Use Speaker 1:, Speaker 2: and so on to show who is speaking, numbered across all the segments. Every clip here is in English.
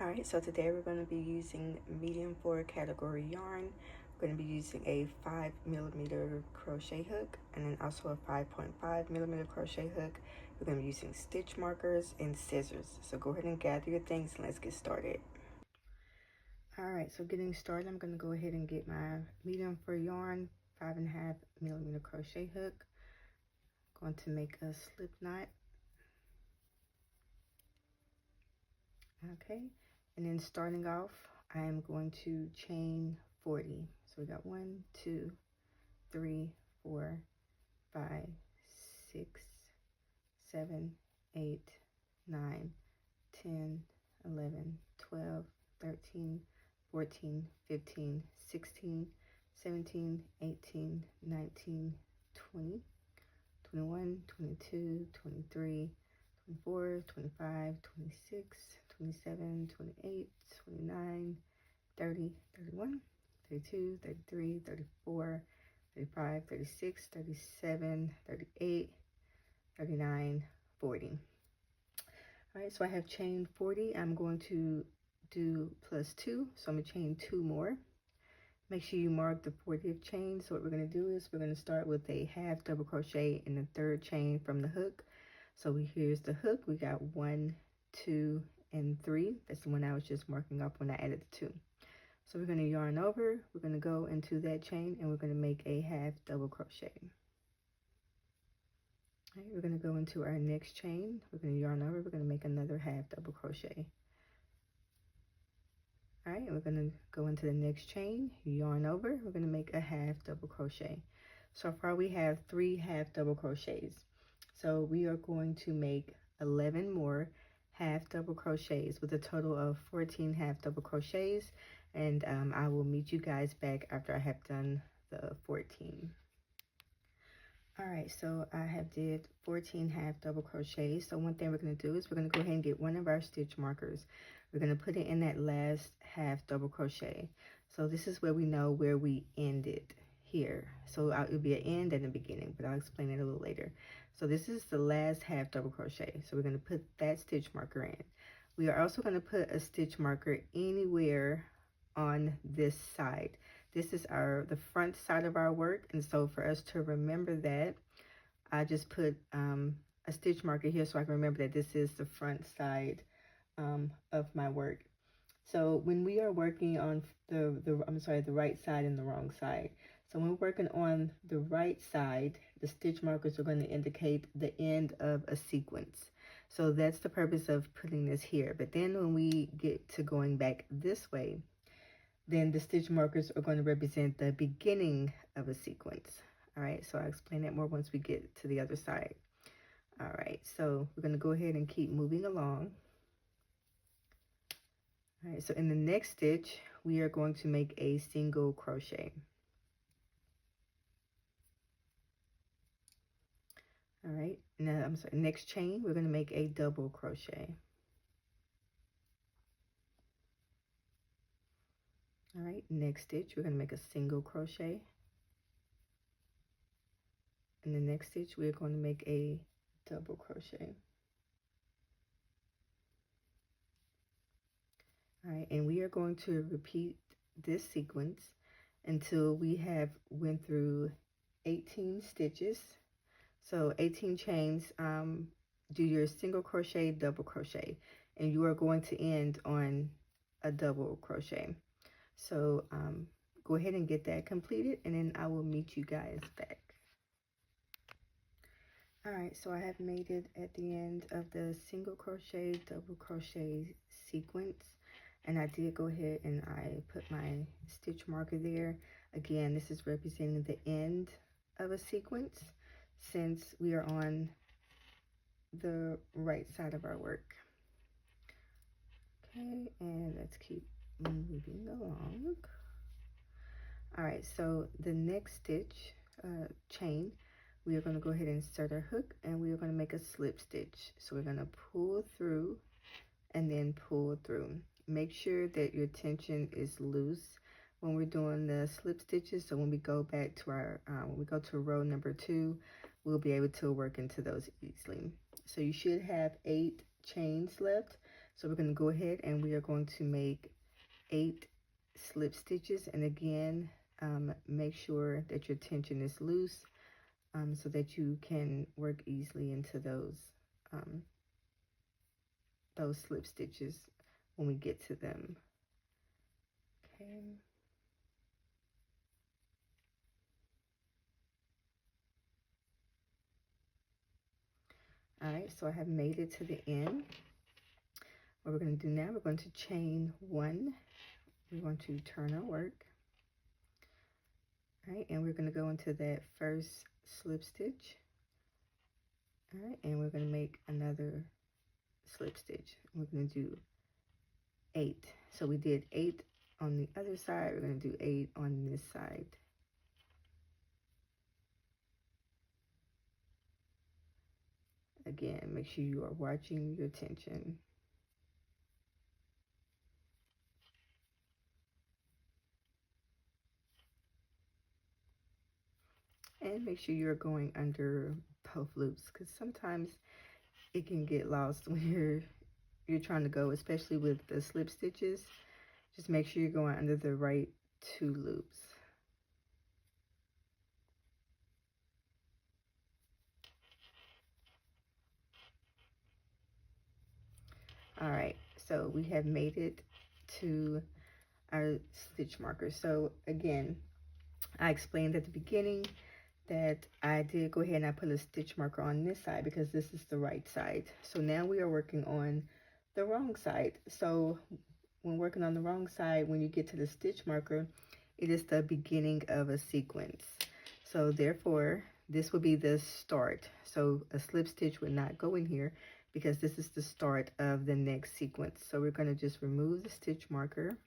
Speaker 1: Alright, so today we're going to be using medium 4 category yarn. We're going to be using a 5mm crochet hook and then also a 5.5mm crochet hook. We're going to be using stitch markers and scissors. So go ahead and gather your things and let's get started. Alright, so getting started, I'm going to go ahead and get my medium 4 yarn, 5.5mm crochet hook. Going to make a slip knot. Okay. And then starting off, I am going to chain 40. So we got 1, 2, 3, 4, 5, 6, 7, 8, 9, 10, 11, 12, 13, 14, 15, 16, 17, 18, 19, 20, 21, 22, 23, 24, 25, 26, 27, 28, 29, 30, 31, 32, 33, 34, 35, 36, 37, 38, 39, 40. All right, so I have chained 40. I'm going to do plus 2, so I'm going to chain 2 more. Make sure you mark the 40th chain. So what we're going to do is we're going to start with a half double crochet in the 3rd chain from the hook. So here's the hook. We got 1, 2, and 3. That's the one I was just marking up when I added the 2. So we're going to yarn over. We're going to go into that chain and we're going to make a half double crochet. All right, we're going to go into our next chain. We're going to yarn over. We're going to make another half double crochet. All right, and we're going to go into the next chain, yarn over. We're going to make a half double crochet. So far we have 3 half double crochets. So we are going to make 11 more half double crochets with a total of 14 half double crochets. And I will meet you guys back after I have done the 14. All right, so I have did 14 half double crochets. So one thing we're going to do is we're going to go ahead and get one of our stitch markers. We're going to put it in that last half double crochet. So this is where we know where we ended here. So it'll be an end and a beginning, but I'll explain it a little later. So this is the last half double crochet. So we're going to put that stitch marker in. We are also going to put a stitch marker anywhere on this side. This is the front side of our work, and so for us to remember that, I just put a stitch marker here so I can remember that this is the front side of my work. So when we are working on the right side and the wrong side. So when we're working on the right side, the stitch markers are going to indicate the end of a sequence. So that's the purpose of putting this here. But then when we get to going back this way, then the stitch markers are going to represent the beginning of a sequence. All right, so I'll explain that more once we get to the other side. All right, so we're going to go ahead and keep moving along. All right, so in the next stitch, we are going to make a single crochet. All right, now next chain, we're going to make a double crochet. All right, next stitch, we're going to make a single crochet. In the next stitch, we're going to make a double crochet. All right, and we are going to repeat this sequence until we have went through 18 stitches. So 18 chains, do your single crochet, double crochet, and you are going to end on a double crochet. So go ahead and get that completed, and then I will meet you guys back. All right, so I have made it at the end of the single crochet, double crochet sequence, and I did go ahead and I put my stitch marker there. Again, this is representing the end of a sequence since we are on the right side of our work. Okay, and let's keep moving along. All right, so the next stitch, chain, we are going to go ahead and insert our hook, and we are going to make a slip stitch. So we're going to pull through and then pull through. Make sure that your tension is loose when we're doing the slip stitches. So when we go back to our, when we go to row number 2, we'll be able to work into those easily. So you should have 8 chains left. So we're going to go ahead and we are going to make 8 slip stitches. And again, make sure that your tension is loose so that you can work easily into those slip stitches when we get to them. Okay. All right, so I have made it to the end. What we're going to do now, we're going to chain 1. We're going to turn our work. All right, and we're going to go into that first slip stitch. All right, and we're going to make another slip stitch. We're going to do 8. So we did 8 on the other side. We're going to do 8 on this side. Again, make sure you are watching your tension. And make sure you're going under both loops, because sometimes it can get lost when you're trying to go, especially with the slip stitches. Just make sure you're going under the right 2 loops. All right, so we have made it to our stitch marker. So again, I explained at the beginning that I did go ahead and I put a stitch marker on this side because this is the right side. So now we are working on the wrong side. So when working on the wrong side, when you get to the stitch marker, it is the beginning of a sequence. So therefore, this will be the start. So a slip stitch would not go in here because this is the start of the next sequence. So we're going to just remove the stitch marker.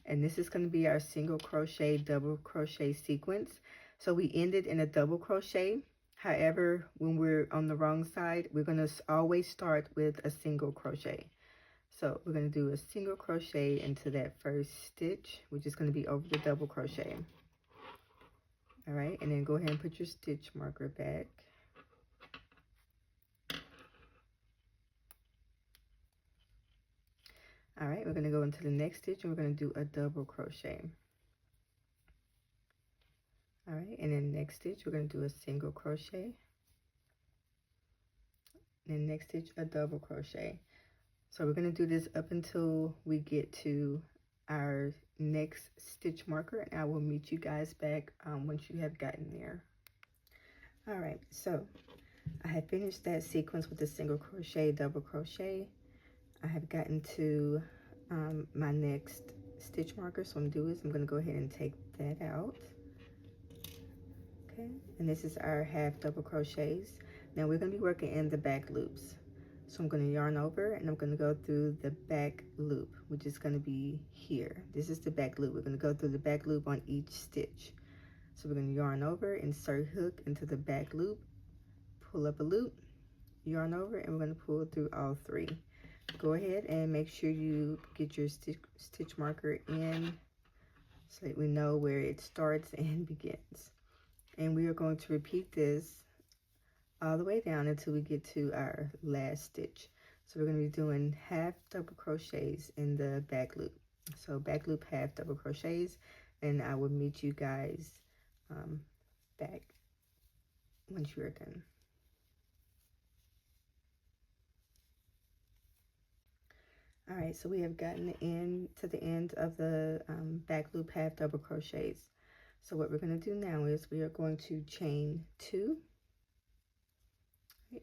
Speaker 1: And this is going to be our single crochet, double crochet sequence. So we ended in a double crochet. However, when we're on the wrong side, we're going to always start with a single crochet. So we're going to do a single crochet into that first stitch, which is going to be over the double crochet. All right, and then go ahead and put your stitch marker back. All right, we're going to go into the next stitch and we're going to do a double crochet. All right, and then next stitch, we're going to do a single crochet. Then next stitch, a double crochet. So we're going to do this up until we get to our next stitch marker, and I will meet you guys back once you have gotten there. All right, so I have finished that sequence with the single crochet, double crochet. I have gotten to my next stitch marker, so I'm going to do is I'm going to go ahead and take that out. Okay, and this is our half double crochets. Now we're going to be working in the back loops. So I'm going to yarn over and I'm going to go through the back loop, which is going to be here. This is the back loop. We're going to go through the back loop on each stitch. So we're going to yarn over, insert hook into the back loop, pull up a loop, yarn over, and we're going to pull through all 3. Go ahead and make sure you get your stitch marker in so that we know where it starts and begins. And we are going to repeat this all the way down until we get to our last stitch. So we're going to be doing half double crochets in the back loop. So back loop, half double crochets, and I will meet you guys back once you are done. All right, so we have gotten to the end of the back loop, half double crochets. So what we're going to do now is we are going to chain 2.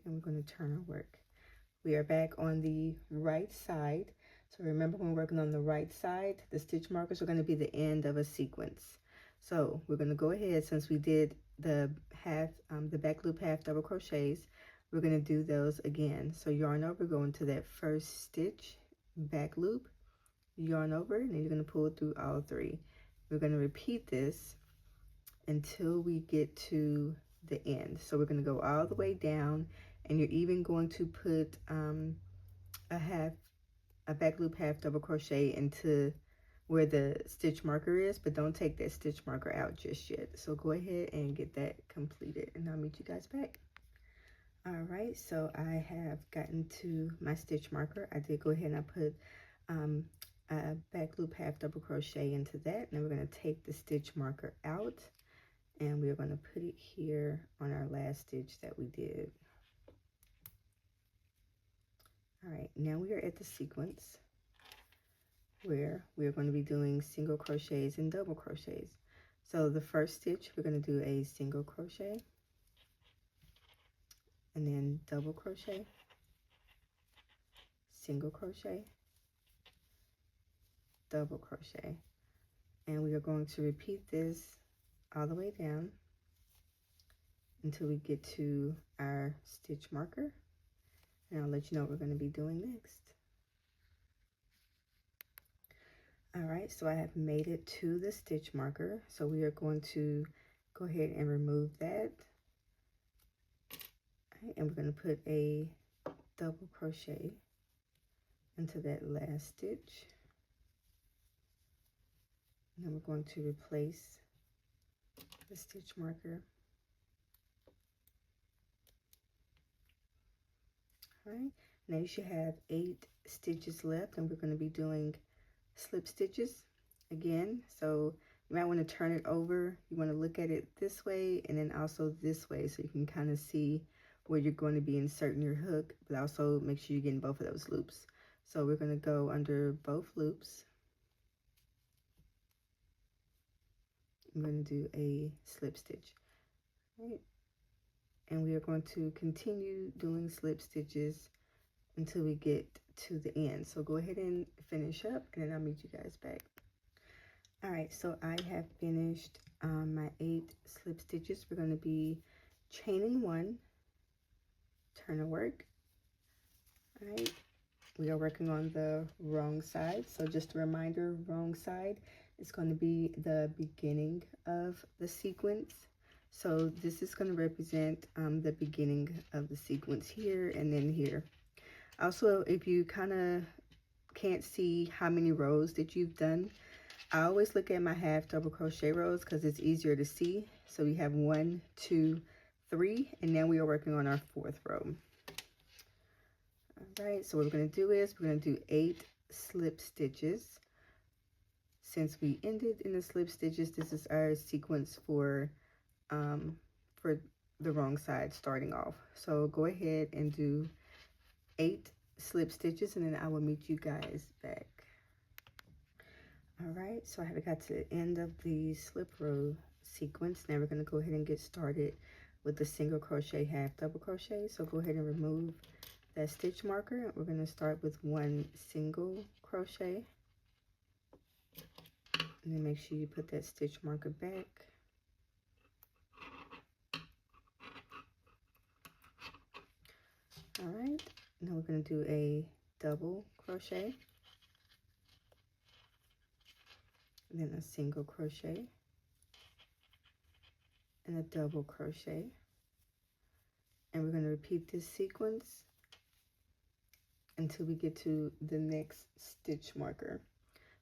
Speaker 1: And we're going to turn our work. We are back on the right side. So remember, when we're working on the right side, the stitch markers are going to be the end of a sequence. So we're going to go ahead, since we did the back loop half double crochets, we're going to do those again. So yarn over, go into that first stitch, back loop, yarn over, and then you're going to pull through all 3. We're going to repeat this until we get to the end. So we're going to go all the way down, and you're even going to put a back loop half double crochet into where the stitch marker is, but don't take that stitch marker out just yet. So go ahead and get that completed, and I'll meet you guys back. All right, right, so I have gotten to my stitch marker. I did go ahead and I put a back loop half double crochet into that. Now we're going to take the stitch marker out and we're going to put it here on our last stitch that we did. All right, now we are at the sequence where we're going to be doing single crochets and double crochets. So the first stitch, we're going to do a single crochet and then double crochet, single crochet, double crochet. And we are going to repeat this all the way down until we get to our stitch marker. And I'll let you know what we're going to be doing next. All right, so I have made it to the stitch marker. So we are going to go ahead and remove that. All right, and we're going to put a double crochet into that last stitch. And then we're going to replace the stitch marker. All right, now you should have 8 stitches left, and we're going to be doing slip stitches again. So you might want to turn it over. You want to look at it this way and then also this way, so you can kind of see where you're going to be inserting your hook, but also make sure you're getting both of those loops. So we're going to go under both loops. I'm going to do a slip stitch, right? And we are going to continue doing slip stitches until we get to the end. So go ahead and finish up and then I'll meet you guys back. All right, so I have finished my 8 slip stitches. We're going to be chaining 1, turn of work. All right, we are working on the wrong side. So just a reminder, wrong side is going to be the beginning of the sequence. So this is going to represent the beginning of the sequence here and then here. Also, if you kind of can't see how many rows that you've done, I always look at my half double crochet rows because it's easier to see. So we have 1, 2, 3, and now we are working on our 4th row. All right, so what we're going to do is we're going to do 8 slip stitches. Since we ended in the slip stitches, this is our sequence for the wrong side starting off. So go ahead and do 8 slip stitches and then I will meet you guys back. All right, so I have got to the end of the slip row sequence. Now we're going to go ahead and get started with the single crochet half double crochet. So go ahead and remove that stitch marker. We're going to start with 1 single crochet and then make sure you put that stitch marker back. All right, now we're going to do a double crochet, and then a single crochet, and a double crochet. And we're going to repeat this sequence until we get to the next stitch marker.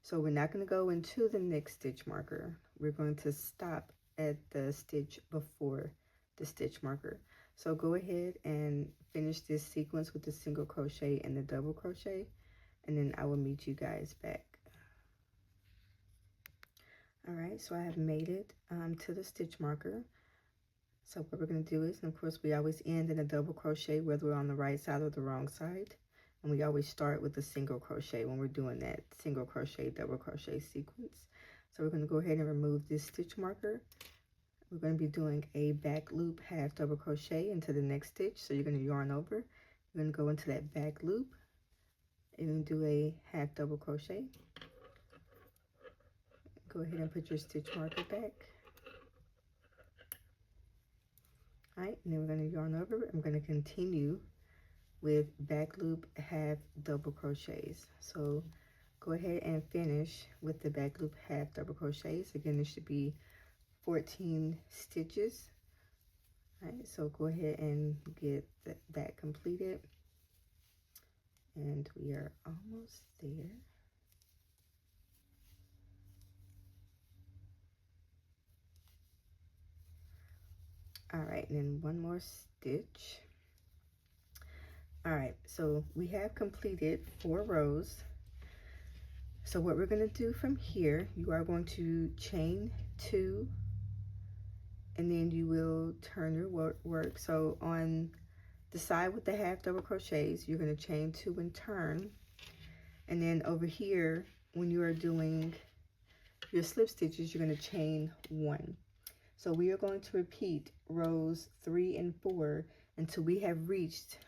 Speaker 1: So we're not going to go into the next stitch marker. We're going to stop at the stitch before the stitch marker. So go ahead and finish this sequence with the single crochet and the double crochet, and then I will meet you guys back. All right, so I have made it to the stitch marker. So what we're going to do is, and of course we always end in a double crochet whether we're on the right side or the wrong side, and we always start with a single crochet when we're doing that single crochet double crochet sequence. So we're going to go ahead and remove this stitch marker. We're going to be doing a back loop half double crochet into the next stitch. So you're going to yarn over, you're going to go into that back loop, you're going to do a half double crochet, go ahead and put your stitch marker back. All right, and then we're going to yarn over. I'm going to continue with back loop half double crochets. So go ahead and finish with the back loop half double crochets. Again, this should be 14 stitches. All right, so go ahead and get that completed, and we are almost there. All right, and then one more stitch. All right, so we have completed 4 rows. So what we're going to do from here, you are going to chain 2, and then you will turn your work. So on the side with the half double crochets, you're going to chain 2 and turn. And then over here, when you are doing your slip stitches, you're going to chain 1. So we are going to repeat rows 3 and 4 until we have reached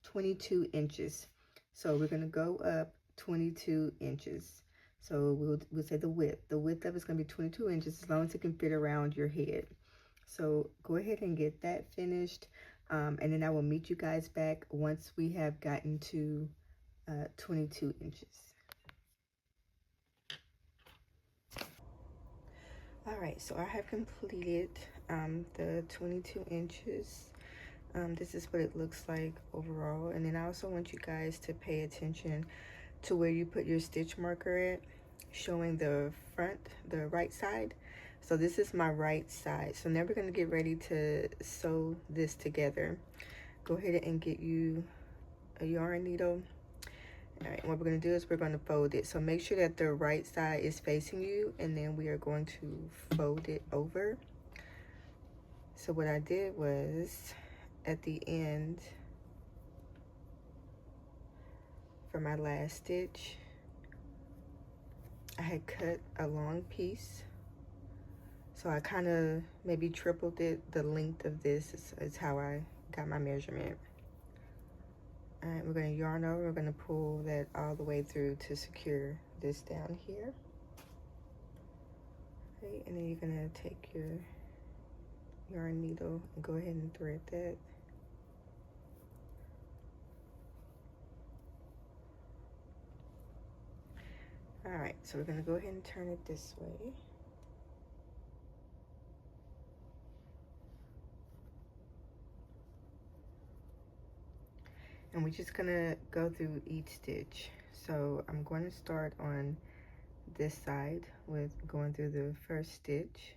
Speaker 1: 22 inches. So we're going to go up 22 inches. So we'll say the width. The width of it's going to be 22 inches as long as it can fit around your head. So go ahead and get that finished. And then I will meet you guys back once we have gotten to 22 inches. All right, so I have completed the 22 inches. This is what it looks like overall. And then I also want you guys to pay attention to where you put your stitch marker at, showing the front, the right side. So this is my right side. So now we're going to get ready to sew this together. Go ahead and get you a yarn needle. All right, what we're going to do is we're going to fold it. So make sure that the right side is facing you, and then we are going to fold it over. So what I did was at the end for my last stitch, I had cut a long piece. So I kind of maybe tripled it. The length of this is how I got my measurement. All right, we're going to yarn over. We're going to pull that all the way through to secure this down here. Okay, and then you're going to take your yarn needle and go ahead and thread that. All right, so we're going to go ahead and turn it this way. And we're just gonna go through each stitch. So I'm going to start on this side with going through the first stitch.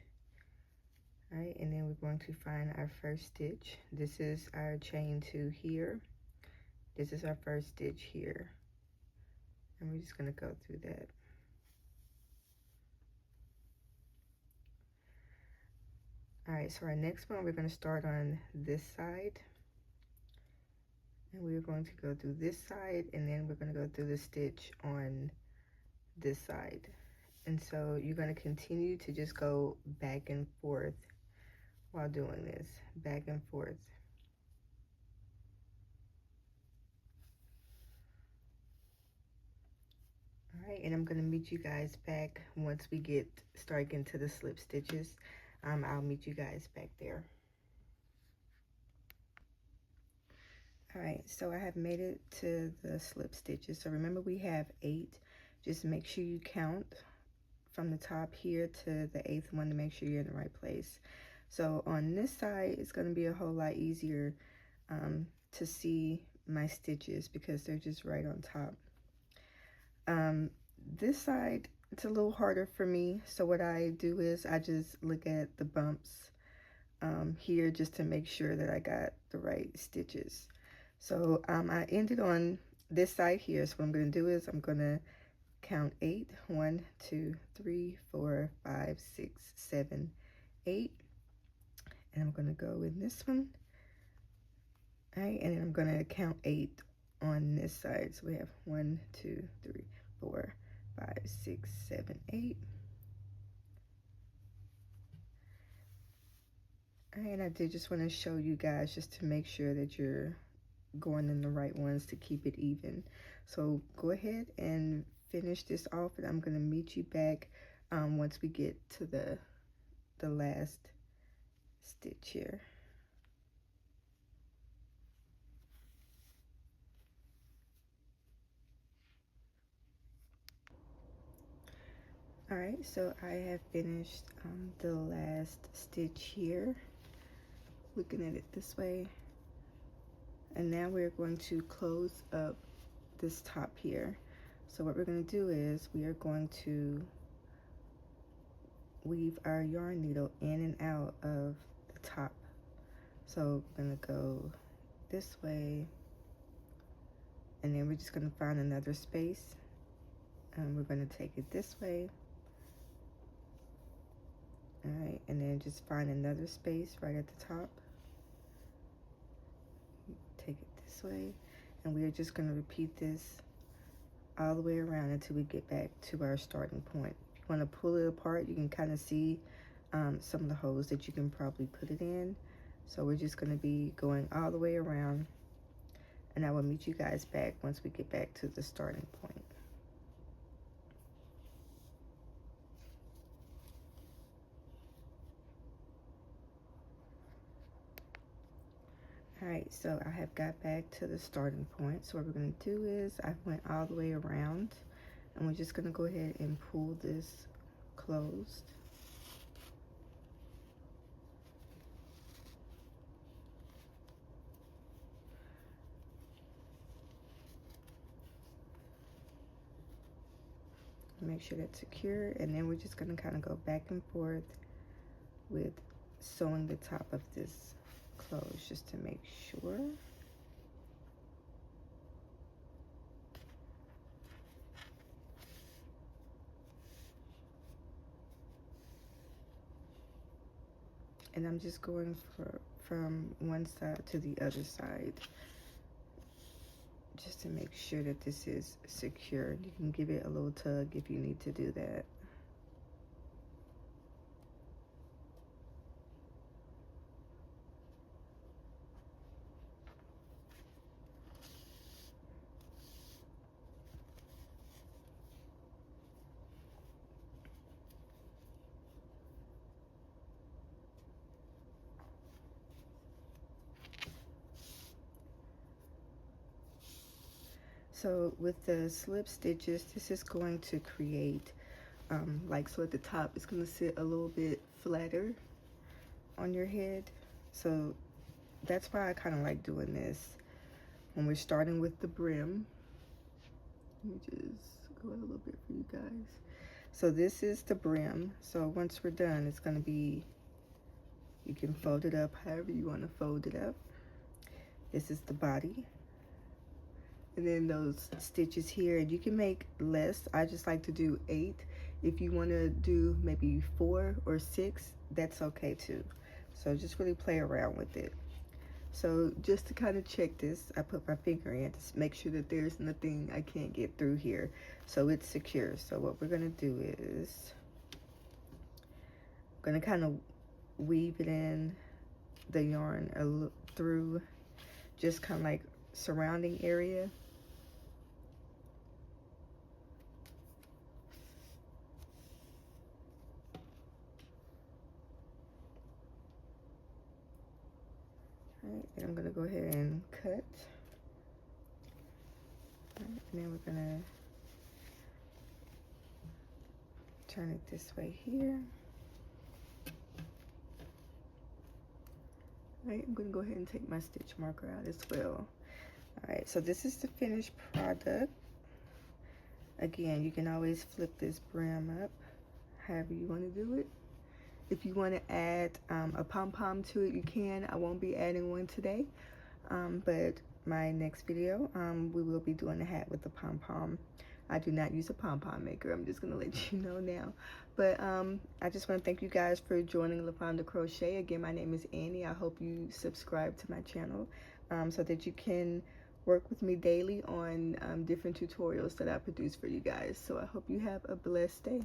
Speaker 1: All right, and then we're going to find our first stitch. This is our chain 2 here. This is our first stitch here. And we're just gonna go through that. All right, so our next one, we're gonna start on this side. And we're going to go through this side, and then we're going to go through the stitch on this side. And so you're going to continue to just go back and forth while doing this, back and forth. All right, and I'm going to meet you guys back once we start getting to the slip stitches. I'll meet you guys back there. All right, so I have made it to the slip stitches. So remember, we have 8. Just make sure you count from the top here to the 8th one to make sure you're in the right place. So on this side, it's going to be a whole lot easier to see my stitches because they're just right on top. This side, it's a little harder for me. So what I do is I just look at the bumps here just to make sure that I got the right stitches. So I ended on this side here. So what I'm going to do is I'm going to count 8. 1, 2, 3, 4, 5, 6, 7, 8. And I'm going to go in this one. All right, and then I'm going to count 8 on this side. So we have 1, 2, 3, 4, 5, 6, 7, 8. All right, and I did just want to show you guys just to make sure that you're going in the right ones to keep it even. So go ahead and finish this off, and I'm going to meet you back once we get to the last stitch here. All right, so I have finished the last stitch here, looking at it this way. And now we're going to close up this top here. So what we're going to do is we are going to weave our yarn needle in and out of the top. So we're going to go this way And then we're just going to find another space, and we're going to take it this way. All right, and then just find another space right at the top. Take it this way, and we are just going to repeat this all the way around until we get back to our starting point. If you want to pull it apart, you can kind of see some of the holes that you can probably put it in. So we're just going to be going all the way around, and I will meet you guys back once we get back to the starting point. All right, so I have got back to the starting point. So what we're going to do is I went all the way around, and we're just going to go ahead and pull this closed. Make sure that's secure, and then we're just going to kind of go back and forth with sewing the top of this closed just to make sure. And I'm just going from one side to the other side just to make sure that this is secure. You can give it a little tug if you need to do that. So with the slip stitches, this is going to create so at the top it's going to sit a little bit flatter on your head. So that's why I kind of like doing this when we're starting with the brim. Let me just go a little bit for you guys. So this is the brim. So once we're done, it's going to be, you can fold it up however you want to fold it up. This is the body. And then those stitches here, and you can make less. I just like to do 8. If you want to do maybe 4 or 6, that's okay too. So just really play around with it. So just to kind of check this, I put my finger in to make sure that there's nothing I can't get through here, so it's secure. So what we're going to do is I'm going to kind of weave it in the yarn through just kind of like surrounding area. All right, and I'm going to go ahead and cut. All right, and then we're going to turn it this way here. All right, I'm going to go ahead and take my stitch marker out as well. All right, so this is the finished product. Again, you can always flip this brim up however you want to do it. If you want to add a pom-pom to it, you can. I won't be adding one today, but my next video, we will be doing a hat with the pom-pom. I do not use a pom-pom maker. I'm just going to let you know now. But I just want to thank you guys for joining LaFonda Crochet. Again, my name is Annie. I hope you subscribe to my channel so that you can work with me daily on different tutorials that I produce for you guys. So I hope you have a blessed day.